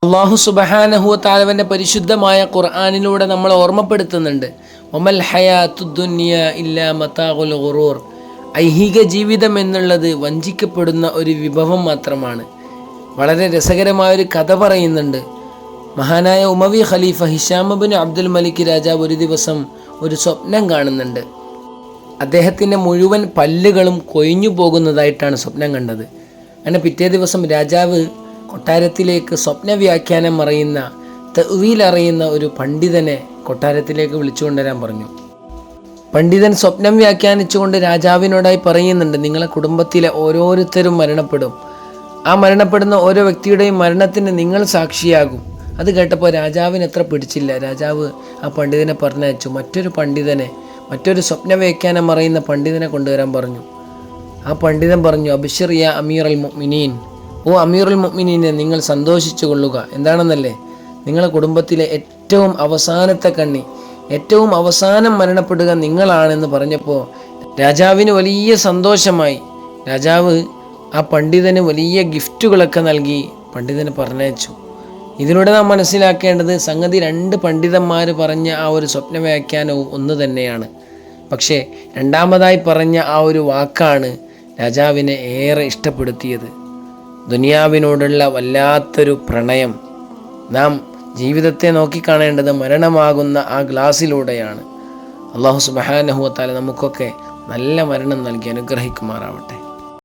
അല്ലാഹു സുബ്ഹാനഹു വ തആലയുടെ പരിശുദ്ധമായ ഖുർആനിലൂടെ നമ്മൾ ഓർമ്മപ്പെടുത്തുന്നുണ്ട്, വമൽ ഹയാത്തുദ് ദുനിയ ഇല്ലാ മതാഉൽ ഗുറൂർ. ഐഹിക ജീവിതം എന്നുള്ളത് വഞ്ചിക്കപ്പെടുന്ന ഒരു വിഭവം മാത്രമാണ്. വളരെ രസകരമായൊരു കഥ പറയുന്നുണ്ട്. മഹാനായ ഉമവി ഖലീഫ ഹിശാം ഇബ്നു അബ്ദുൽ മലിക് രാജാവ് ഒരു ദിവസം ഒരു സ്വപ്നം കാണുന്നുണ്ട്. അദ്ദേഹത്തിൻ്റെ മുഴുവൻ പല്ലുകളും കൊഴിഞ്ഞു പോകുന്നതായിട്ടാണ് സ്വപ്നം കണ്ടത്. അങ്ങനെ പിറ്റേ ദിവസം രാജാവ് കൊട്ടാരത്തിലേക്ക് സ്വപ്ന വ്യാഖ്യാനം അറിയുന്ന, തഅ്വീൽ അറിയുന്ന ഒരു പണ്ഡിതനെ കൊട്ടാരത്തിലേക്ക് വിളിച്ചു കൊണ്ടുവരാൻ പറഞ്ഞു. പണ്ഡിതൻ സ്വപ്നം വ്യാഖ്യാനിച്ചുകൊണ്ട് രാജാവിനോടായി പറയുന്നുണ്ട്, നിങ്ങളെ കുടുംബത്തിലെ ഓരോരുത്തരും മരണപ്പെടും. ആ മരണപ്പെടുന്ന ഓരോ വ്യക്തിയുടെയും മരണത്തിന് നിങ്ങൾ സാക്ഷിയാകും. അത് കേട്ടപ്പോൾ രാജാവിന് എത്ര പിടിച്ചില്ല. രാജാവ് ആ പണ്ഡിതനെ പറഞ്ഞയച്ചു. മറ്റൊരു സ്വപ്ന വ്യാഖ്യാനം അറിയുന്ന പണ്ഡിതനെ കൊണ്ടുവരാൻ പറഞ്ഞു. ആ പണ്ഡിതൻ പറഞ്ഞു, അബ്ശിർ യാ അമീറുൽ മുഅ്മിനീൻ, ഓ അമീറുൽ മുഅ്മിനീനെ, നിങ്ങൾ സന്തോഷിച്ചു കൊള്ളുക. എന്താണെന്നല്ലേ, നിങ്ങളുടെ കുടുംബത്തിലെ ഏറ്റവും അവസാനത്തെ കണ്ണി, ഏറ്റവും അവസാനം മരണപ്പെടുക നിങ്ങളാണെന്ന് പറഞ്ഞപ്പോൾ രാജാവിന് വലിയ സന്തോഷമായി. രാജാവ് ആ പണ്ഡിതന് വലിയ ഗിഫ്റ്റുകളൊക്കെ നൽകി പണ്ഡിതനെ പറഞ്ഞയച്ചു. ഇതിലൂടെ നാം മനസ്സിലാക്കേണ്ടത്, സംഗതി രണ്ട് പണ്ഡിതന്മാർ പറഞ്ഞ ആ ഒരു സ്വപ്ന വ്യാഖ്യാനവും ഒന്ന് തന്നെയാണ്. പക്ഷേ രണ്ടാമതായി പറഞ്ഞ ആ ഒരു വാക്കാണ് രാജാവിനെ ഏറെ ഇഷ്ടപ്പെടുത്തിയത്. ദുനിയാവിനോടുള്ള വല്ലാത്തൊരു പ്രണയം. നാം ജീവിതത്തെ നോക്കിക്കാണേണ്ടത് മരണമാകുന്ന ആ ഗ്ലാസ്സിലൂടെയാണ്. അല്ലാഹു സുബ്ഹാനഹു വ തആല നമുക്കൊക്കെ നല്ല മരണം നൽകി അനുഗ്രഹിക്കുമാറാവട്ടെ.